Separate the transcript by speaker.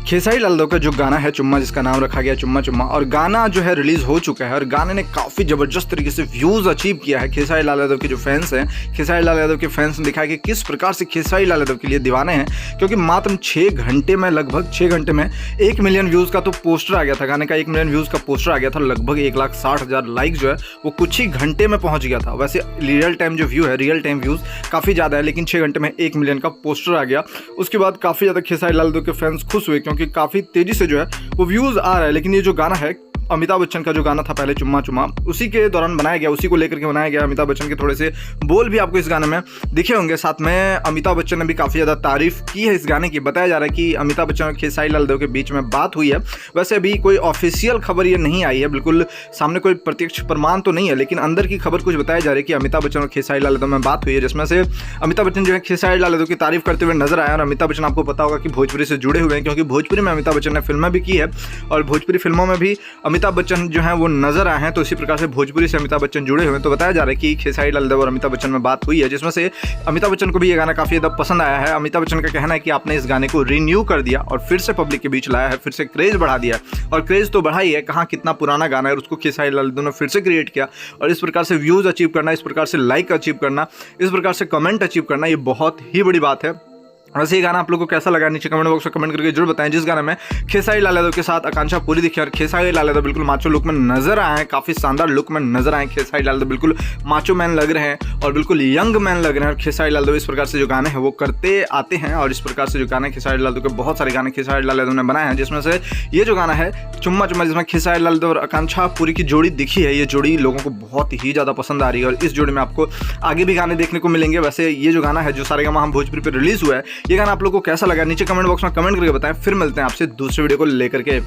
Speaker 1: खेसारी लाल यादव का जो गाना है चुम्मा, जिसका नाम रखा गया चुम्मा चुम्मा, और गाना जो है रिलीज हो चुका है और गाने ने काफ़ी ज़बरदस्त तरीके से व्यूज़ अचीव किया है। खेसारी लाल यादव के जो फैंस हैं, खेसारी लाल यादव के फैंस ने दिखाया कि किस प्रकार से खेसारी लाल यादव के लिए दीवाने हैं, क्योंकि मात्र 6 घंटे में, लगभग 6 घंटे में 1 मिलियन व्यूज़ का तो पोस्टर आ गया था। गाने का 1 मिलियन व्यूज़ का पोस्टर आ गया था, लगभग 1,60,000 लाइक जो है वो कुछ ही घंटे में पहुँच गया था। वैसे रियल टाइम जो व्यू है, रियल टाइम व्यूज़ काफ़ी ज़्यादा है, लेकिन 6 घंटे में 1 मिलियन का पोस्टर आ गया। उसके बाद काफ़ी ज़्यादा खेसारी लाल यादव के फैंस खुश हुए, क्योंकि काफ़ी तेज़ी से जो है वो व्यूज़ आ रहा है। लेकिन ये जो गाना है अमिताभ बच्चन का जो गाना था पहले चुम्मा चुम्मा, उसी के दौरान बनाया गया, उसी को लेकर के बनाया गया। अमिताभ बच्चन के थोड़े से बोल भी आपको इस गाने में दिखे होंगे। साथ में अमिताभ बच्चन ने भी काफ़ी ज़्यादा तारीफ की है इस गाने की। बताया जा रहा है कि अमिताभ बच्चन और खेसारी लाल यादव के बीच में बात हुई है। वैसे अभी कोई ऑफिशियल खबर ये नहीं आई है, बिल्कुल सामने कोई प्रत्यक्ष प्रमाण तो नहीं है, लेकिन अंदर की खबर कुछ बताया जा रही है कि अमिताभ बच्चन और खेसारी लाल यादव में बात हुई है, जिसमें से अमिताभ बच्चन जो है खेसारी लाल यादव की तारीफ करते हुए नजर आया। और अमिताभ बच्चन आपको पता होगा कि भोजपुरी से जुड़े हुए हैं, क्योंकि भोजपुरी में अमिताभ बच्चन ने फिल्में भी की है और भोजपुरी फिल्मों में भी अमिताभ बच्चन जो है वो नजर आए हैं। तो इसी प्रकार से भोजपुरी से अमिताभ बच्चन जुड़े हुए हैं। तो बताया जा रहा है कि खेसारी लाल यादव और अमिताभ बच्चन में बात हुई है, जिसमें से अमिताभ बच्चन को भी ये गाना काफ़ी ज़्यादा पसंद आया है। अमिताभ बच्चन का कहना है कि आपने इस गाने को रिन्यू कर दिया और फिर से पब्लिक के बीच लाया है, फिर से क्रेज बढ़ा दिया। और क्रेज तो बढ़ा ही है, कहाँ कितना पुराना गाना है और उसको खेसारी लाल यादव ने फिर से क्रिएट किया। और इस प्रकार से व्यूज़ अचीव करना, इस प्रकार से लाइक अचीव करना, इस प्रकार से कमेंट अचीव करना, ये बहुत ही बड़ी बात है। वैसे ये गाना आप लोगों को कैसा लगा, नीचे कमेंट बॉक्स में कमेंट करके जरूर बताएं। जिस गाने में खेसारी लाल यादव के साथ आकांक्षा पूरी दिखी और खेसारी लाल यादव बिल्कुल माचो लुक में नजर आए हैं, काफ़ी शानदार लुक में नजर आए। खेसारी लाल यादव बिल्कुल माचो मैन लग रहे हैं और बिल्कुल यंग मैन लग रहे हैं। और खेसारी लाल यादव इस प्रकार से जो गाने हैं वो करते आते हैं, और इस प्रकार से जो गाने खेसारी लाल यादव के बहुत सारे गाने खेसारी लाल यादव ने बनाए हैं, जिसमें से ये जो गाना है चुम्मा चुम्मा, जिसमें खेसारी लाल यादव और आकांक्षा पूरी की जोड़ी दिखी है, ये जोड़ी लोगों को बहुत ही ज़्यादा पसंद आ रही है। और इस जोड़ी में आपको आगे भी गाने देखने को मिलेंगे। वैसे ये जो गाना है जो सारेगामा हम भोजपुरी पर रिलीज हुआ है, ये गाना आप लोगों को कैसा लगा, नीचे कमेंट बॉक्स में कमेंट करके बताएं। फिर मिलते हैं आपसे दूसरे वीडियो को लेकर के।